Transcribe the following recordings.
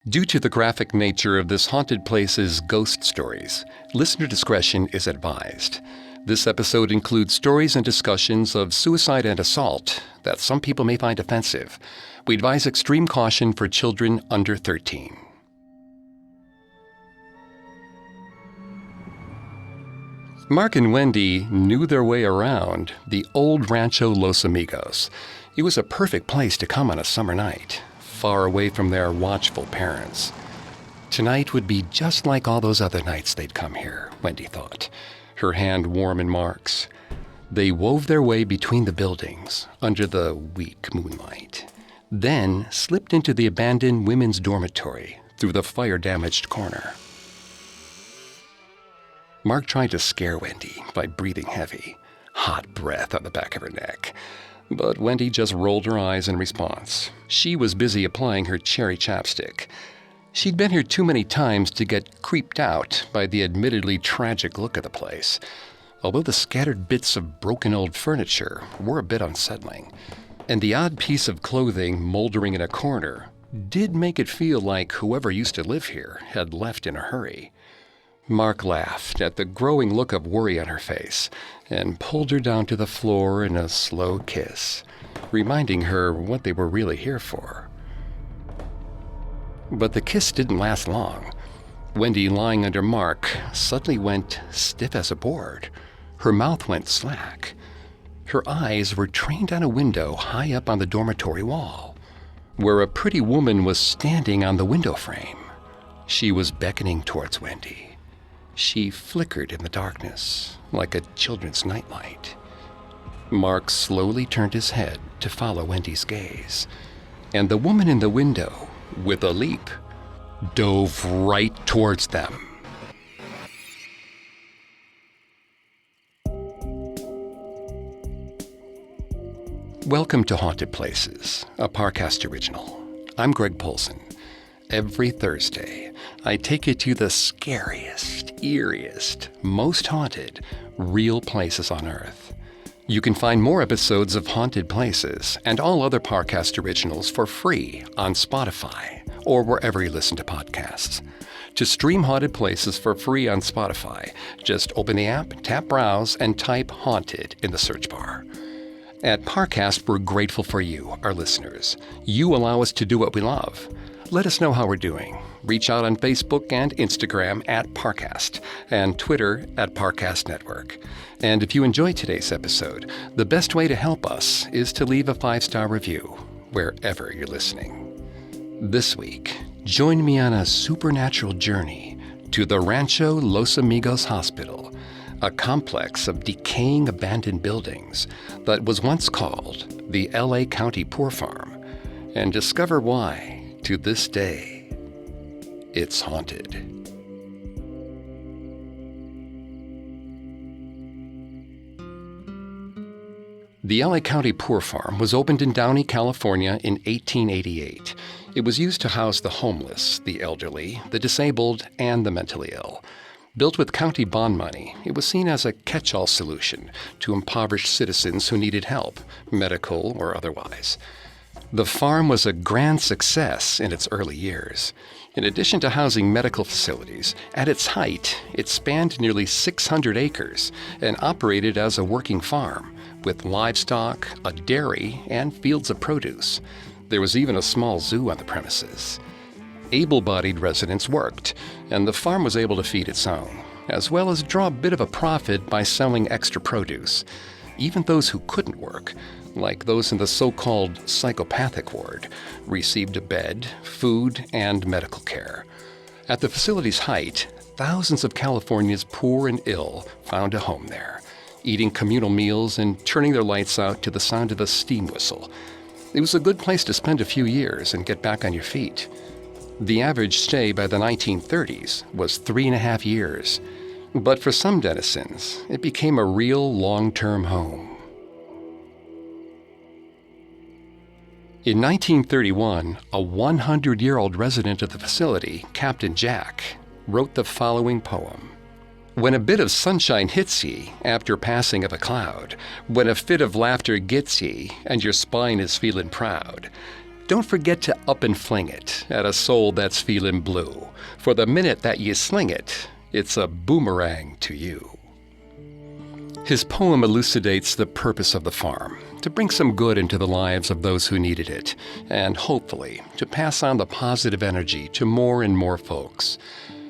Due to the graphic nature of this haunted place's ghost stories, listener discretion is advised. This episode includes stories and discussions of suicide and assault that some people may find offensive. We advise extreme caution for children under 13. Mark and Wendy knew their way around the old Rancho Los Amigos. It was a perfect place to come on a summer night, far away from their watchful parents. Tonight would be just like all those other nights they'd come here, Wendy thought, her hand warm in Mark's. They wove their way between the buildings under the weak moonlight, then slipped into the abandoned women's dormitory through the fire-damaged corner. Mark tried to scare Wendy by breathing heavy, hot breath on the back of her neck. But Wendy just rolled her eyes in response. She was busy applying her cherry chapstick. She'd been here too many times to get creeped out by the admittedly tragic look of the place, although the scattered bits of broken old furniture were a bit unsettling, and the odd piece of clothing moldering in a corner did make it feel like whoever used to live here had left in a hurry. Mark laughed at the growing look of worry on her face and pulled her down to the floor in a slow kiss, reminding her what they were really here for. But the kiss didn't last long. Wendy, lying under Mark, suddenly went stiff as a board. Her mouth went slack. Her eyes were trained on a window high up on the dormitory wall, where a pretty woman was standing on the window frame. She was beckoning towards Wendy. She flickered in the darkness like a children's nightlight. Mark slowly turned his head to follow Wendy's gaze, and the woman in the window, with a leap, dove right towards them. Welcome to Haunted Places, a Parcast original. I'm Greg Polson. Every Thursday, I take you to the scariest, eeriest, most haunted, real places on Earth. You can find more episodes of Haunted Places and all other Parcast originals for free on Spotify or wherever you listen to podcasts. To stream Haunted Places for free on Spotify, just open the app, tap Browse, and type Haunted in the search bar. At Parcast, we're grateful for you, our listeners. You allow us to do what we love. Let us know how we're doing. Reach out on Facebook and Instagram at Parcast and Twitter at Parcast Network. And if you enjoyed today's episode, the best way to help us is to leave a 5-star review wherever you're listening. This week, join me on a supernatural journey to the Rancho Los Amigos Hospital, a complex of decaying abandoned buildings that was once called the LA County Poor Farm, and discover why, to this day, it's haunted. The LA County Poor Farm was opened in Downey, California in 1888. It was used to house the homeless, the elderly, the disabled, and the mentally ill. Built with county bond money, it was seen as a catch-all solution to impoverished citizens who needed help, medical or otherwise. The farm was a grand success in its early years. In addition to housing medical facilities, at its height, it spanned nearly 600 acres and operated as a working farm with livestock, a dairy, and fields of produce. There was even a small zoo on the premises. Able-bodied residents worked, and the farm was able to feed its own, as well as draw a bit of a profit by selling extra produce. Even those who couldn't work, like those in the so-called psychopathic ward, received a bed, food, and medical care. At the facility's height, thousands of California's poor and ill found a home there, eating communal meals and turning their lights out to the sound of a steam whistle. It was a good place to spend a few years and get back on your feet. The average stay by the 1930s was 3.5 years, but for some denizens, it became a real long-term home. In 1931, a 100-year-old resident of the facility, Captain Jack, wrote the following poem. When a bit of sunshine hits ye after passing of a cloud, when a fit of laughter gets ye and your spine is feelin' proud, Don't forget to up and fling it at a soul that's feeling blue. For the minute that you sling it, it's a boomerang to you. His poem elucidates the purpose of the farm, to bring some good into the lives of those who needed it, and hopefully to pass on the positive energy to more and more folks.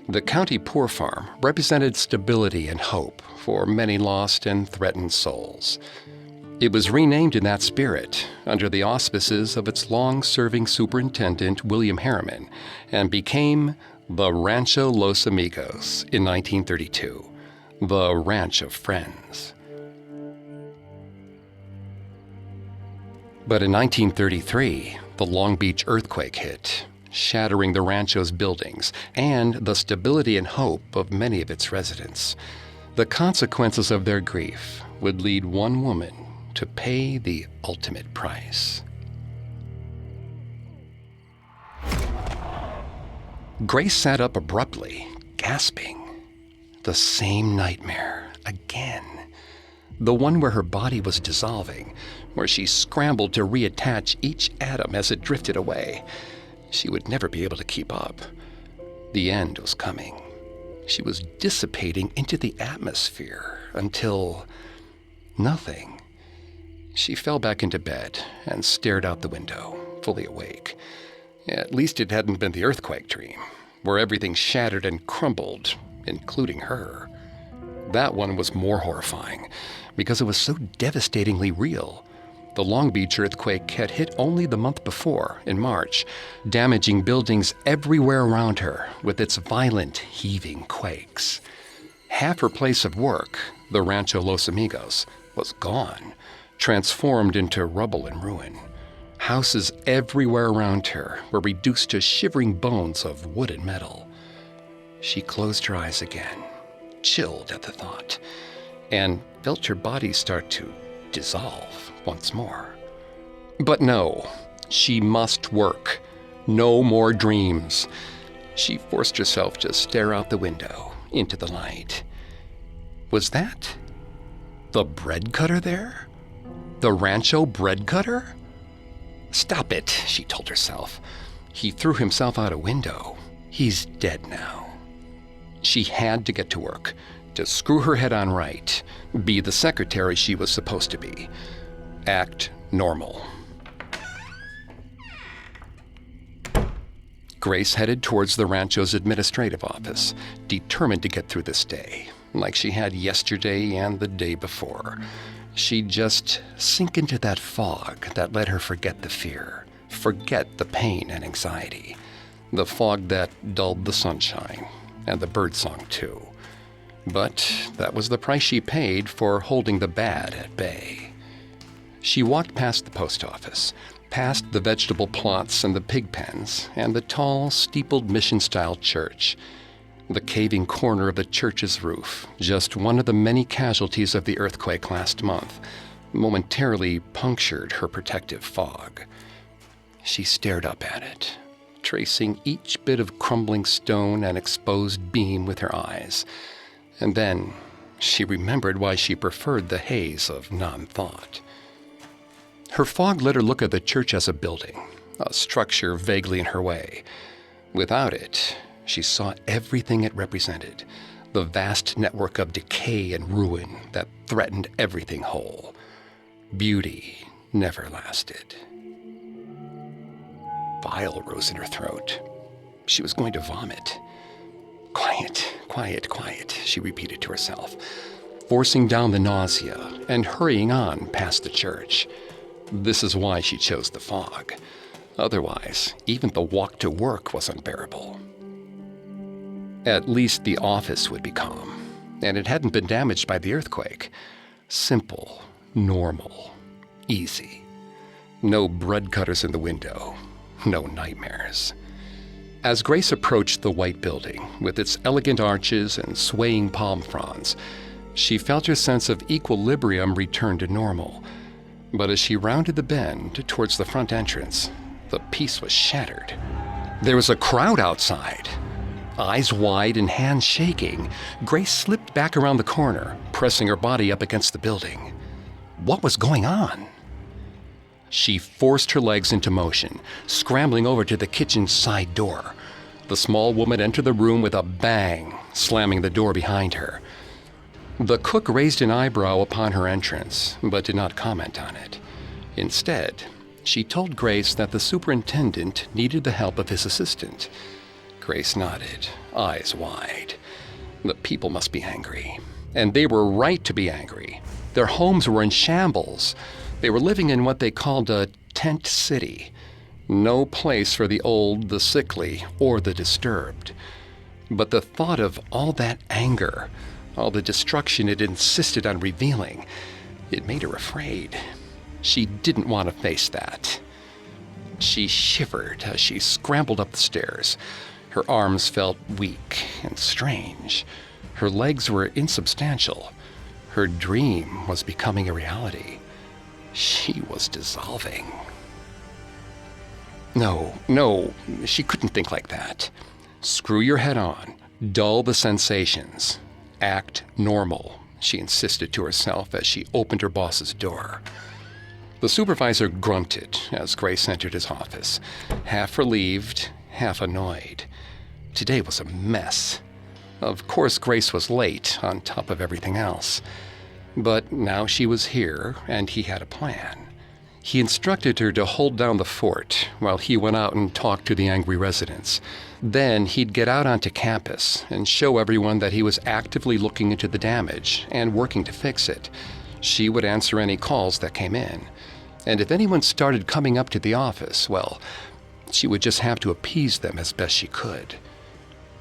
The County Poor Farm represented stability and hope for many lost and threatened souls. It was renamed in that spirit under the auspices of its long-serving superintendent, William Harriman, and became the Rancho Los Amigos in 1932, the Ranch of Friends. But in 1933, the Long Beach earthquake hit, shattering the rancho's buildings and the stability and hope of many of its residents. The consequences of their grief would lead one woman to pay the ultimate price. Grace sat up abruptly, gasping. The same nightmare again. The one where her body was dissolving, where she scrambled to reattach each atom as it drifted away. She would never be able to keep up. The end was coming. She was dissipating into the atmosphere until nothing. She fell back into bed and stared out the window, fully awake. At least it hadn't been the earthquake dream, where everything shattered and crumbled, including her. That one was more horrifying, because it was so devastatingly real. The Long Beach earthquake had hit only the month before, in March, damaging buildings everywhere around her with its violent, heaving quakes. Half her place of work, the Rancho Los Amigos, was gone, transformed into rubble and ruin. Houses everywhere around her were reduced to shivering bones of wood and metal. She closed her eyes again, chilled at the thought, and felt her body start to dissolve once more. But no, she must work. No more dreams. She forced herself to stare out the window into the light. Was that the bread cutter there? The Rancho bread cutter? Stop it, she told herself. He threw himself out a window. He's dead now. She had to get to work, to screw her head on right, be the secretary she was supposed to be. Act normal. Grace headed towards the rancho's administrative office, determined to get through this day, like she had yesterday and the day before. She'd just sink into that fog that let her forget the fear, forget the pain and anxiety, the fog that dulled the sunshine and the birdsong too. But that was the price she paid for holding the bad at bay. She walked past the post office, past the vegetable plots and the pig pens, and the tall, steepled mission-style church. The caving corner of the church's roof, just one of the many casualties of the earthquake last month, momentarily punctured her protective fog. She stared up at it, tracing each bit of crumbling stone and exposed beam with her eyes. And then she remembered why she preferred the haze of non-thought. Her fog let her look at the church as a building, a structure vaguely in her way. Without it, she saw everything it represented, the vast network of decay and ruin that threatened everything whole. Beauty never lasted. Bile rose in her throat. She was going to vomit. Quiet, quiet, quiet, she repeated to herself, forcing down the nausea and hurrying on past the church. This is why she chose the fog. Otherwise, even the walk to work was unbearable. At least the office would be calm, and it hadn't been damaged by the earthquake. Simple, normal, easy. No bread cutters in the window, no nightmares. As Grace approached the white building, with its elegant arches and swaying palm fronds, she felt her sense of equilibrium return to normal. But as she rounded the bend towards the front entrance, the peace was shattered. There was a crowd outside. Eyes wide and hands shaking, Grace slipped back around the corner, pressing her body up against the building. What was going on? She forced her legs into motion, scrambling over to the kitchen side door. The small woman entered the room with a bang, slamming the door behind her. The cook raised an eyebrow upon her entrance, but did not comment on it. Instead, she told Grace that the superintendent needed the help of his assistant. Grace nodded, eyes wide. The people must be angry, and they were right to be angry. Their homes were in shambles. They were living in what they called a tent city. No place for the old, the sickly, or the disturbed. But the thought of all that anger, all the destruction it insisted on revealing, it made her afraid. She didn't want to face that. She shivered as she scrambled up the stairs. Her arms felt weak and strange. Her legs were insubstantial. Her dream was becoming a reality. She was dissolving. No, she couldn't think like that. Screw your head on. Dull the sensations. Act normal, she insisted to herself as she opened her boss's door. The supervisor grunted as Grace entered his office, half relieved, half annoyed. Today was a mess. Of course, Grace was late on top of everything else. But now she was here, and he had a plan. He instructed her to hold down the fort while he went out and talked to the angry residents. Then he'd get out onto campus and show everyone that he was actively looking into the damage and working to fix it. She would answer any calls that came in. And if anyone started coming up to the office, well, she would just have to appease them as best she could.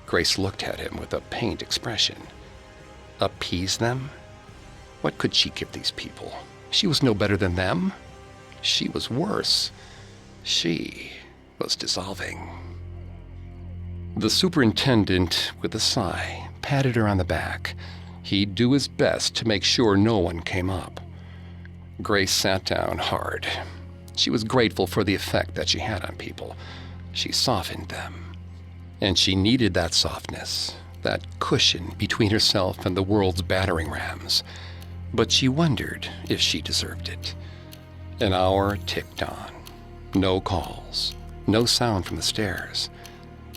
Grace looked at him with a pained expression. Appease them? What could she give these people? She was no better than them. She was worse. She was dissolving. The superintendent, with a sigh, patted her on the back. He'd do his best to make sure no one came up. Grace sat down hard. She was grateful for the effect that she had on people. She softened them. And she needed that softness, that cushion between herself and the world's battering rams. But she wondered if she deserved it. An hour ticked on. No calls. No sound from the stairs.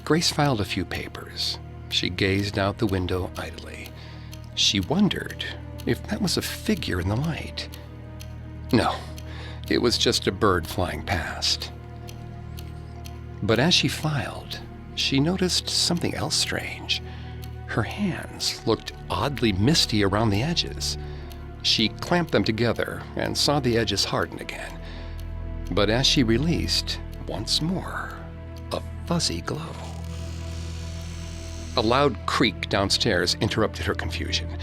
Grace filed a few papers. She gazed out the window idly. She wondered if that was a figure in the light. No, it was just a bird flying past. But as she filed, she noticed something else strange. Her hands looked oddly misty around the edges. She clamped them together and saw the edges harden again. But as she released, once more, a fuzzy glow. A loud creak downstairs interrupted her confusion.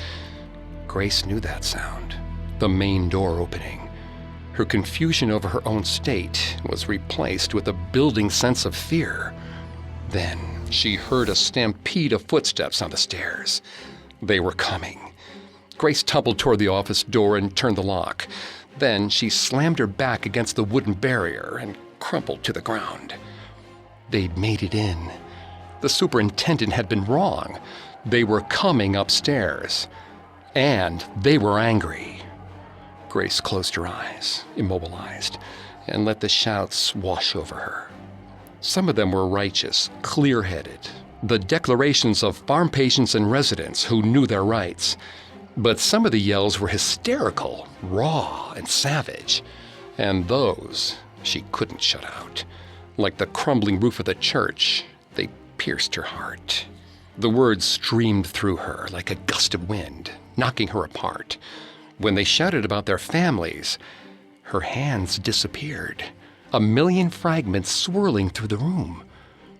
Grace knew that sound, the main door opening. Her confusion over her own state was replaced with a building sense of fear. Then she heard a stampede of footsteps on the stairs. They were coming. Grace tumbled toward the office door and turned the lock. Then she slammed her back against the wooden barrier and crumpled to the ground. They'd made it in. The superintendent had been wrong. They were coming upstairs. And they were angry. Grace closed her eyes, immobilized, and let the shouts wash over her. Some of them were righteous, clear-headed, the declarations of farm patients and residents who knew their rights. But some of the yells were hysterical, raw, and savage. And those she couldn't shut out. Like the crumbling roof of the church, they pierced her heart. The words streamed through her like a gust of wind, knocking her apart. When they shouted about their families, her hands disappeared, a million fragments swirling through the room.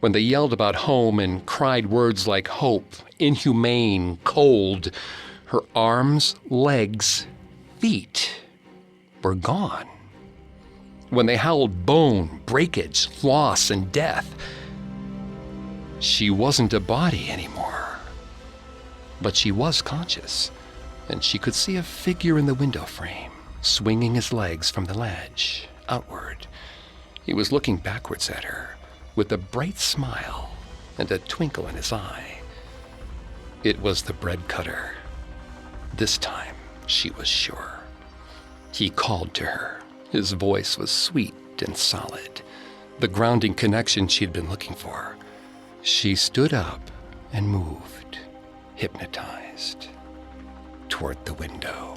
When they yelled about home and cried words like hope, inhumane, cold, her arms, legs, feet were gone. When they howled bone, breakage, loss, and death, she wasn't a body anymore. But she was conscious, and she could see a figure in the window frame, swinging his legs from the ledge, outward. He was looking backwards at her, with a bright smile and a twinkle in his eye. It was the bread cutter. This time, she was sure. He called to her, His voice was sweet and solid, the grounding connection she'd been looking for. She stood up and moved, hypnotized, toward the window.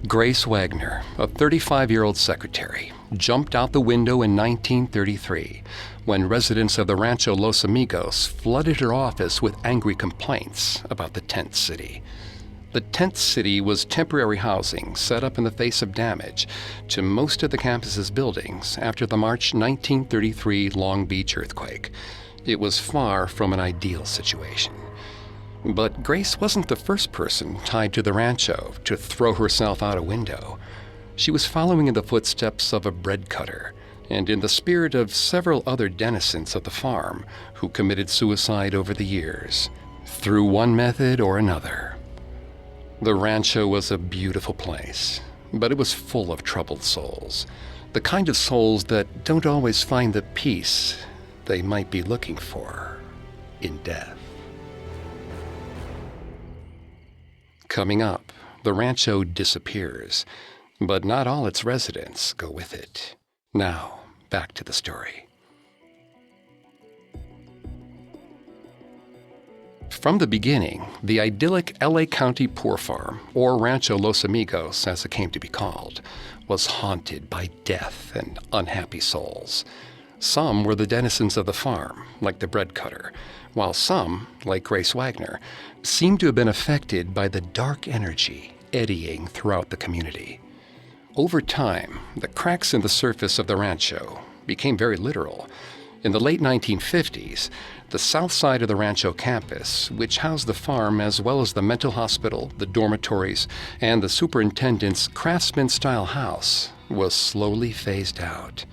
Grace Wagner, a 35-year-old secretary, jumped out the window in 1933 when residents of the Rancho Los Amigos flooded her office with angry complaints about the tent city. The tent city was temporary housing set up in the face of damage to most of the campus's buildings after the March 1933 Long Beach earthquake. It was far from an ideal situation. But Grace wasn't the first person tied to the rancho to throw herself out a window. She was following in the footsteps of a bread cutter, and in the spirit of several other denizens of the farm who committed suicide over the years, through one method or another. The rancho was a beautiful place, but it was full of troubled souls, the kind of souls that don't always find the peace they might be looking for in death. Coming up, the rancho disappears, but not all its residents go with it. Now, back to the story. From the beginning, the idyllic LA County Poor Farm, or Rancho Los Amigos as it came to be called, was haunted by death and unhappy souls. Some were the denizens of the farm, like the bread cutter, while some, like Grace Wagner, seemed to have been affected by the dark energy eddying throughout the community. Over time, the cracks in the surface of the rancho became very literal. In the late 1950s, the south side of the rancho campus, which housed the farm as well as the mental hospital, the dormitories, and the superintendent's craftsman-style house, was slowly phased out.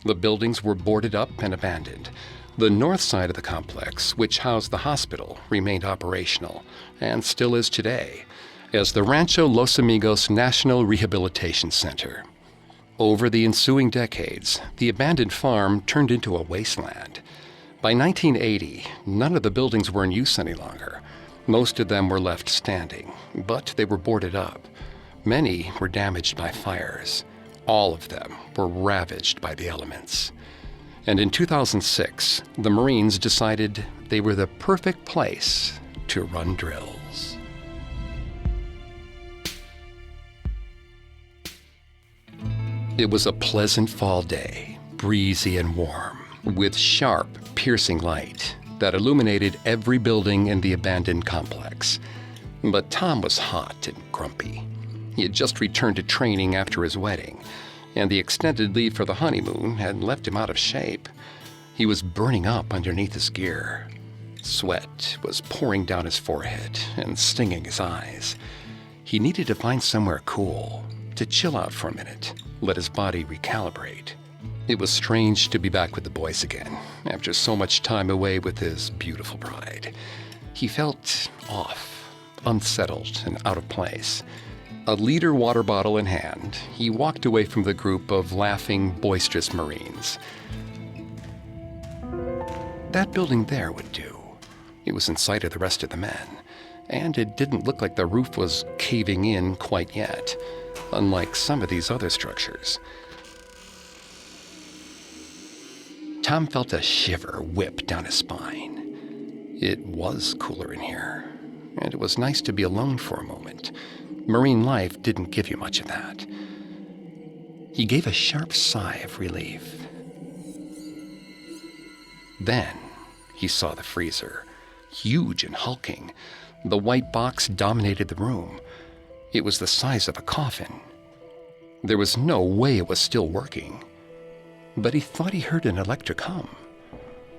The buildings were boarded up and abandoned. The north side of the complex, which housed the hospital, remained operational, and still is today, as the Rancho Los Amigos National Rehabilitation Center. Over the ensuing decades, the abandoned farm turned into a wasteland. By 1980, none of the buildings were in use any longer. Most of them were left standing, but they were boarded up. Many were damaged by fires. All of them were ravaged by the elements. And in 2006, the Marines decided they were the perfect place to run drills. It was a pleasant fall day, breezy and warm, with sharp, piercing light that illuminated every building in the abandoned complex. But Tom was hot and grumpy. He had just returned to training after his wedding, and the extended leave for the honeymoon had left him out of shape. He was burning up underneath his gear. Sweat was pouring down his forehead and stinging his eyes. He needed to find somewhere cool, to chill out for a minute, let his body recalibrate. It was strange to be back with the boys again, after so much time away with his beautiful bride. He felt off, unsettled, and out of place. A liter water bottle in hand, he walked away from the group of laughing, boisterous Marines. That building there would do. It was in sight of the rest of the men, and it didn't look like the roof was caving in quite yet, unlike some of these other structures. Tom felt a shiver whip down his spine. It was cooler in here, and it was nice to be alone for a moment. Marine life didn't give you much of that. He gave a sharp sigh of relief. Then he saw the freezer, huge and hulking. The white box dominated the room. It was the size of a coffin. There was no way it was still working. But he thought he heard an electric hum.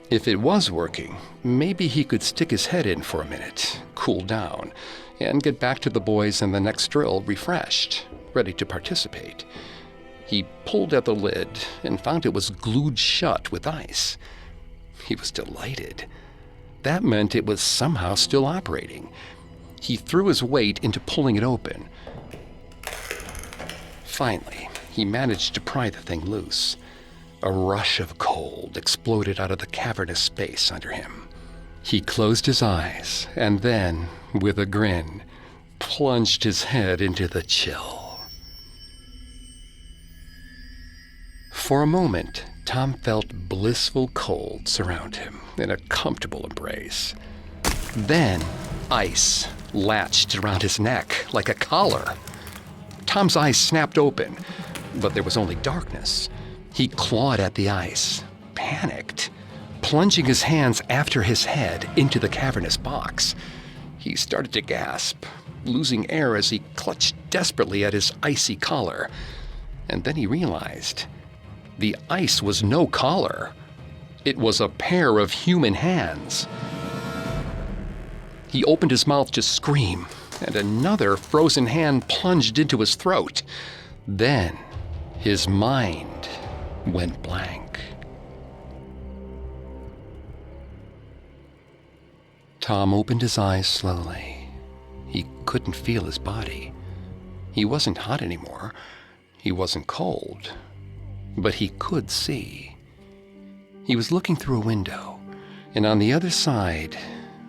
If it was working, maybe he could stick his head in for a minute, cool down, and get back to the boys in the next drill refreshed, ready to participate. He pulled at the lid and found it was glued shut with ice. He was delighted. That meant it was somehow still operating. He threw his weight into pulling it open. Finally, he managed to pry the thing loose. A rush of cold exploded out of the cavernous space under him. He closed his eyes, and then, with a grin, plunged his head into the chill. For a moment, Tom felt blissful cold surround him in a comfortable embrace. Then, ice latched around his neck like a collar. Tom's eyes snapped open, but there was only darkness. He clawed at the ice, panicked, plunging his hands after his head into the cavernous box. He started to gasp, losing air as he clutched desperately at his icy collar. And then he realized the ice was no collar. It was a pair of human hands. He opened his mouth to scream, and another frozen hand plunged into his throat. Then his mind went blank. Tom opened his eyes slowly. He couldn't feel his body. He wasn't hot anymore. He wasn't cold. But he could see. He was looking through a window, and on the other side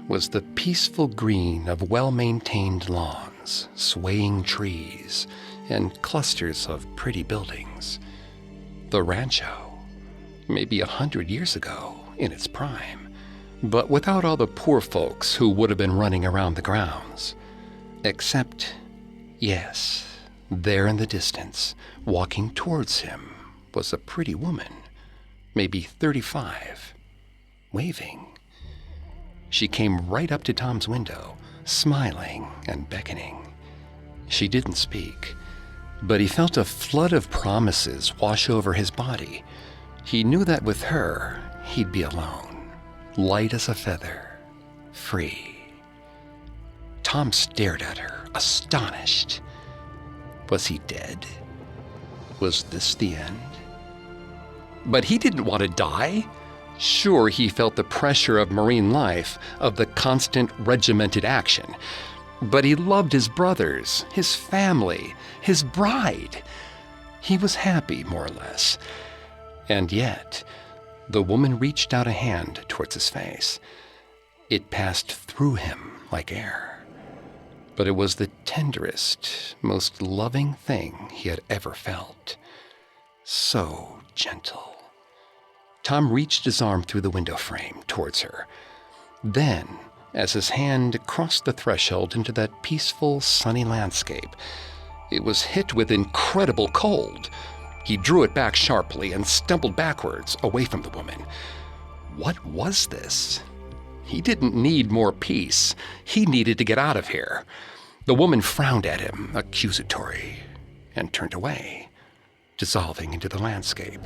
was the peaceful green of well-maintained lawns, swaying trees, and clusters of pretty buildings. The rancho, maybe 100 years ago, in its prime, but without all the poor folks who would have been running around the grounds. Except, yes, there in the distance, walking towards him, was a pretty woman, maybe 35, waving. She came right up to Tom's window, smiling and beckoning. She didn't speak, but he felt a flood of promises wash over his body. He knew that with her, he'd be alone, light as a feather, free. Tom stared at her, astonished. Was he dead? Was this the end? But he didn't want to die. Sure, he felt the pressure of marine life, of the constant regimented action. But he loved his brothers, his family, his bride. He was happy, more or less. And yet, the woman reached out a hand towards his face. It passed through him like air. But it was the tenderest, most loving thing he had ever felt. So gentle. Tom reached his arm through the window frame towards her. Then, as his hand crossed the threshold into that peaceful, sunny landscape, it was hit with incredible cold. He drew it back sharply and stumbled backwards, away from the woman. What was this? He didn't need more peace. He needed to get out of here. The woman frowned at him, accusatory, and turned away, dissolving into the landscape.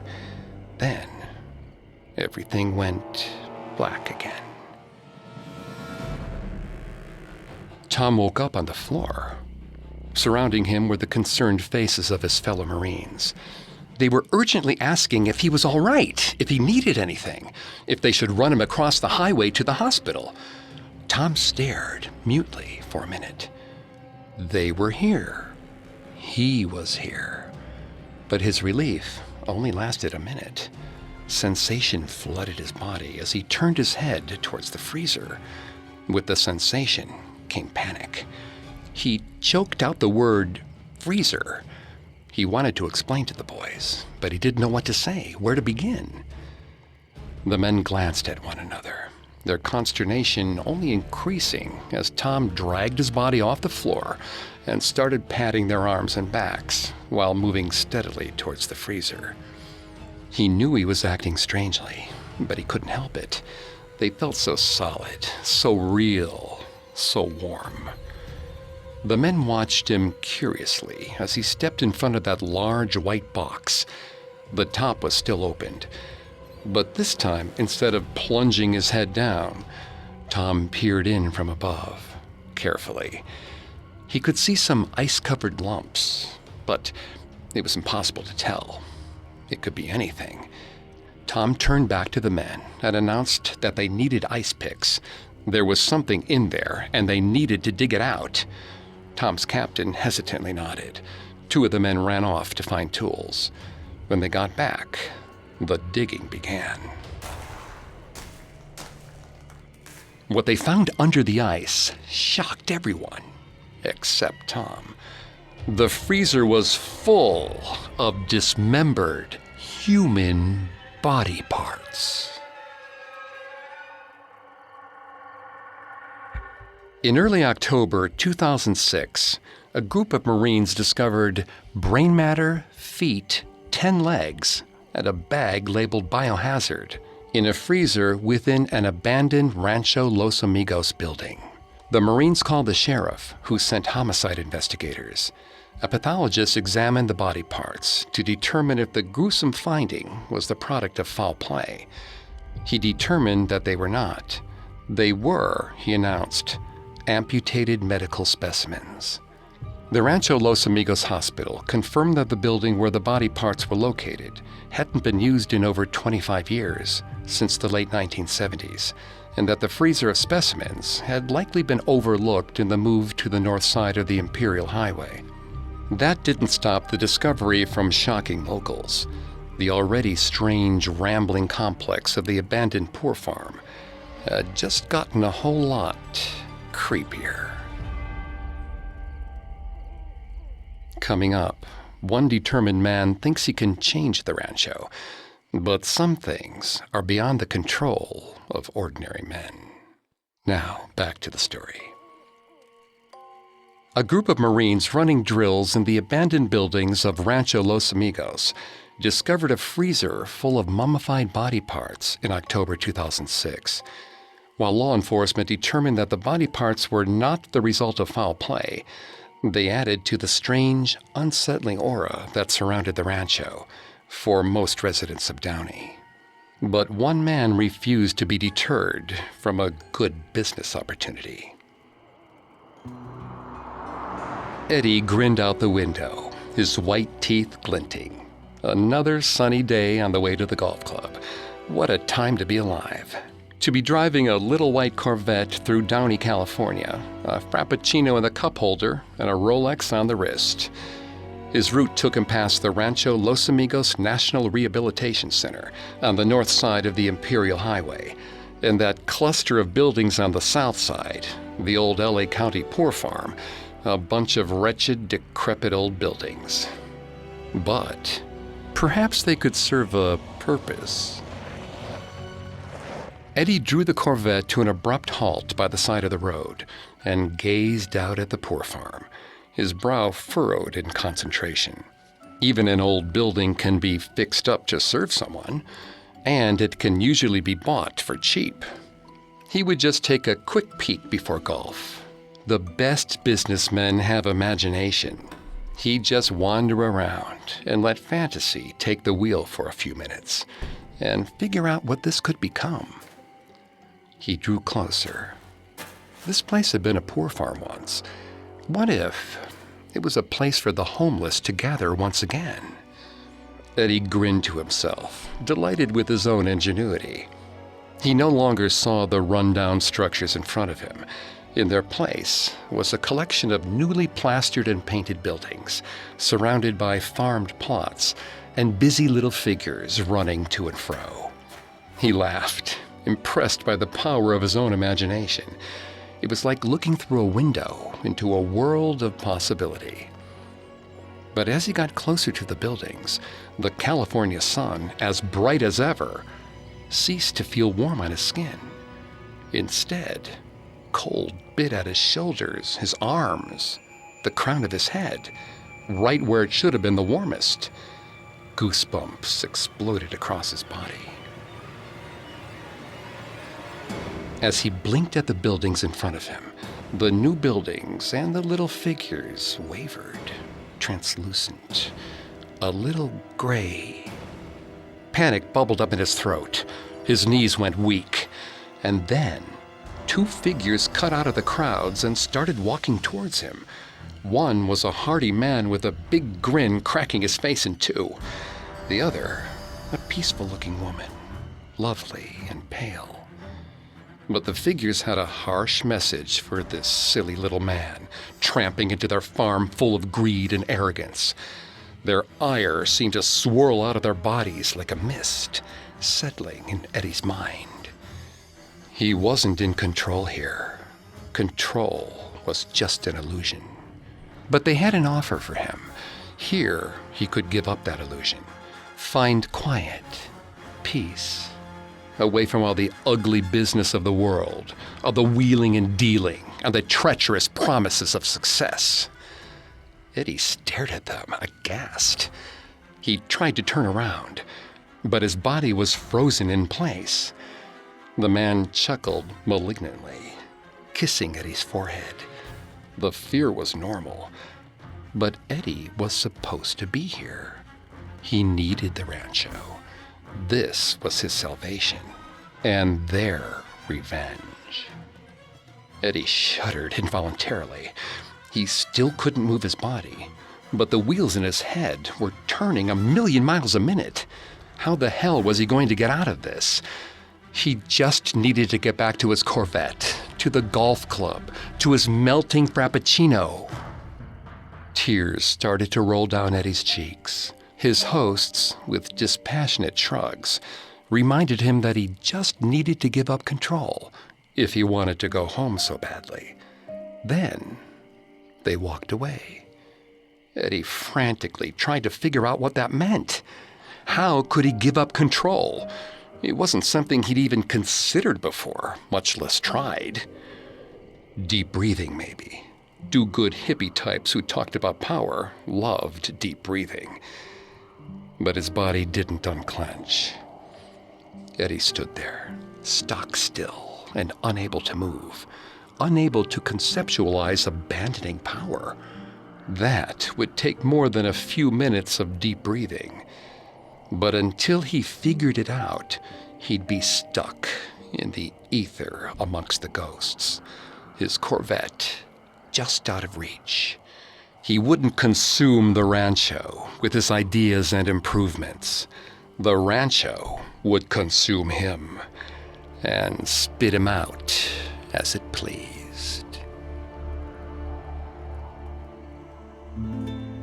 Then, everything went black again. Tom woke up on the floor. Surrounding him were the concerned faces of his fellow Marines. They were urgently asking if he was all right, if he needed anything, if they should run him across the highway to the hospital. Tom stared mutely for a minute. They were here. He was here. But his relief only lasted a minute. Sensation flooded his body as he turned his head towards the freezer. With the sensation came panic. He choked out the word freezer. He wanted to explain to the boys, but he didn't know what to say, where to begin. The men glanced at one another, their consternation only increasing as Tom dragged his body off the floor and started patting their arms and backs while moving steadily towards the freezer. He knew he was acting strangely, but he couldn't help it. They felt so solid, so real, so warm. The men watched him curiously as he stepped in front of that large white box. The top was still opened. But this time, instead of plunging his head down, Tom peered in from above, carefully. He could see some ice-covered lumps, but it was impossible to tell. It could be anything. Tom turned back to the men and announced that they needed ice picks. There was something in there, and they needed to dig it out. Tom's captain hesitantly nodded. Two of the men ran off to find tools. When they got back, the digging began. What they found under the ice shocked everyone, except Tom. The freezer was full of dismembered human body parts. In early October 2006, a group of Marines discovered brain matter, feet, 10 legs, and a bag labeled biohazard in a freezer within an abandoned Rancho Los Amigos building. The Marines called the sheriff, who sent homicide investigators. A pathologist examined the body parts to determine if the gruesome finding was the product of foul play. He determined that they were not. They were, he announced, amputated medical specimens. The Rancho Los Amigos hospital confirmed that the building where the body parts were located hadn't been used in over 25 years, since the late 1970s, and that the freezer of specimens had likely been overlooked in the move to the north side of the Imperial Highway. That didn't stop the discovery from shocking locals. The already strange, rambling complex of the abandoned poor farm had just gotten a whole lot creepier. Coming up, one determined man thinks he can change the rancho, but some things are beyond the control of ordinary men. Now, back to the story. A group of Marines running drills in the abandoned buildings of Rancho Los Amigos discovered a freezer full of mummified body parts in October 2006. While law enforcement determined that the body parts were not the result of foul play, they added to the strange, unsettling aura that surrounded the rancho for most residents of Downey. But one man refused to be deterred from a good business opportunity. Eddie grinned out the window, his white teeth glinting. Another sunny day on the way to the golf club. What a time to be alive. To be driving a little white Corvette through Downey, California, a Frappuccino in the cup holder, and a Rolex on the wrist. His route took him past the Rancho Los Amigos National Rehabilitation Center on the north side of the Imperial Highway, and that cluster of buildings on the south side, the old LA County Poor Farm, a bunch of wretched, decrepit old buildings. But perhaps they could serve a purpose. Eddie drew the Corvette to an abrupt halt by the side of the road and gazed out at the poor farm, his brow furrowed in concentration. Even an old building can be fixed up to serve someone, and it can usually be bought for cheap. He would just take a quick peek before golf. The best businessmen have imagination. He'd just wander around and let fantasy take the wheel for a few minutes and figure out what this could become. He drew closer. This place had been a poor farm once. What if it was a place for the homeless to gather once again? Eddie grinned to himself, delighted with his own ingenuity. He no longer saw the run-down structures in front of him. In their place was a collection of newly plastered and painted buildings, surrounded by farmed plots and busy little figures running to and fro. He laughed, impressed by the power of his own imagination. It was like looking through a window into a world of possibility. But as he got closer to the buildings, the California sun, as bright as ever, ceased to feel warm on his skin. Instead, cold bit at his shoulders, his arms, the crown of his head, right where it should have been the warmest. Goosebumps exploded across his body. As he blinked at the buildings in front of him, the new buildings and the little figures wavered, translucent, a little gray. Panic bubbled up in his throat. His knees went weak. And then, two figures cut out of the crowds and started walking towards him. One was a hardy man with a big grin cracking his face in two. The other, a peaceful-looking woman, lovely and pale. But the figures had a harsh message for this silly little man, tramping into their farm full of greed and arrogance. Their ire seemed to swirl out of their bodies like a mist, settling in Eddie's mind. He wasn't in control here. Control was just an illusion. But they had an offer for him. Here, he could give up that illusion. Find quiet, peace, away from all the ugly business of the world, of the wheeling and dealing, and the treacherous promises of success. Eddie stared at them, aghast. He tried to turn around, but his body was frozen in place. The man chuckled malignantly, kissing Eddie's forehead. The fear was normal, but Eddie was supposed to be here. He needed the rancho. This was his salvation, and their revenge. Eddie shuddered involuntarily. He still couldn't move his body, but the wheels in his head were turning 1,000,000 miles a minute. How the hell was he going to get out of this? He just needed to get back to his Corvette, to the golf club, to his melting Frappuccino. Tears started to roll down Eddie's cheeks. His hosts, with dispassionate shrugs, reminded him that he just needed to give up control if he wanted to go home so badly. Then they walked away. Eddie frantically tried to figure out what that meant. How could he give up control? It wasn't something he'd even considered before, much less tried. Deep breathing, maybe. Do-good hippie types who talked about power loved deep breathing. But his body didn't unclench. Eddie stood there, stock still and unable to move, unable to conceptualize abandoning power. That would take more than a few minutes of deep breathing. But until he figured it out, he'd be stuck in the ether amongst the ghosts. His Corvette just out of reach. He wouldn't consume the rancho with his ideas and improvements. The rancho would consume him and spit him out as it pleased.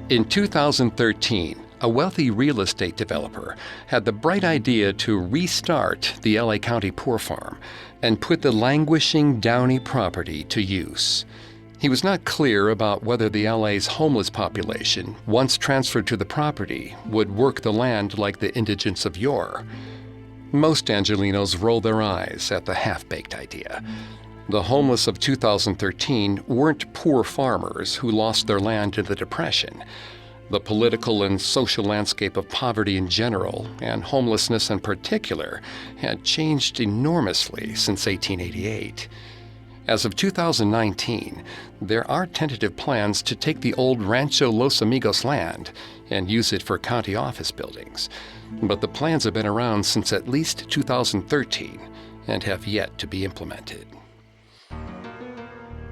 In 2013, a wealthy real estate developer had the bright idea to restart the LA County Poor Farm and put the languishing Downey property to use. He was not clear about whether the LA's homeless population, once transferred to the property, would work the land like the indigents of yore. Most Angelenos rolled their eyes at the half-baked idea. The homeless of 2013 weren't poor farmers who lost their land in the Depression. The political and social landscape of poverty in general, and homelessness in particular, had changed enormously since 1888. As of 2019, there are tentative plans to take the old Rancho Los Amigos land and use it for county office buildings. But the plans have been around since at least 2013 and have yet to be implemented.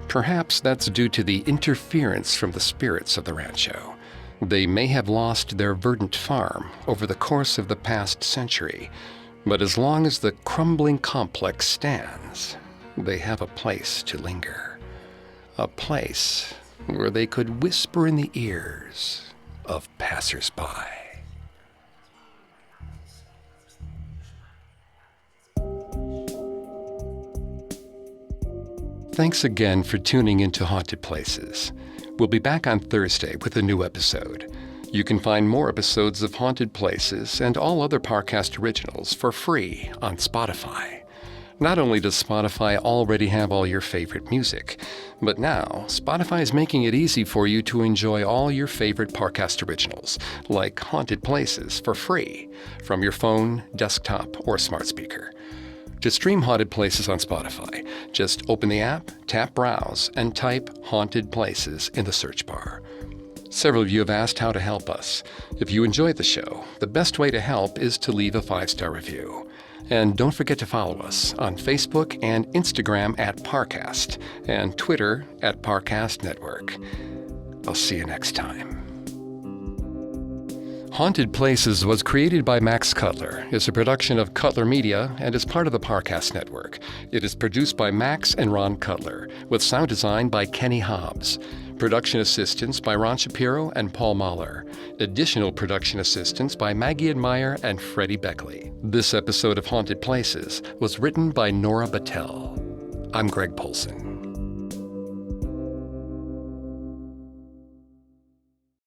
Perhaps that's due to the interference from the spirits of the rancho. They may have lost their verdant farm over the course of the past century, but as long as the crumbling complex stands, they have a place to linger. A place where they could whisper in the ears of passers-by. Thanks again for tuning into Haunted Places. We'll be back on Thursday with a new episode. You can find more episodes of Haunted Places and all other Parcast originals for free on Spotify. Not only does Spotify already have all your favorite music, but now Spotify is making it easy for you to enjoy all your favorite Parcast originals, like Haunted Places, for free from your phone, desktop, or smart speaker. To stream Haunted Places on Spotify, just open the app, tap Browse, and type Haunted Places in the search bar. Several of you have asked how to help us. If you enjoyed the show, the best way to help is to leave a 5-star review. And don't forget to follow us on Facebook and Instagram at Parcast, and Twitter at Parcast Network. I'll see you next time. Haunted Places was created by Max Cutler, is a production of Cutler Media, and is part of the Parcast Network. It is produced by Max and Ron Cutler, with sound design by Kenny Hobbs. Production assistance by Ron Shapiro and Paul Mahler. Additional production assistance by Maggie Admire and Freddie Beckley. This episode of Haunted Places was written by Nora Battelle. I'm Greg Polson.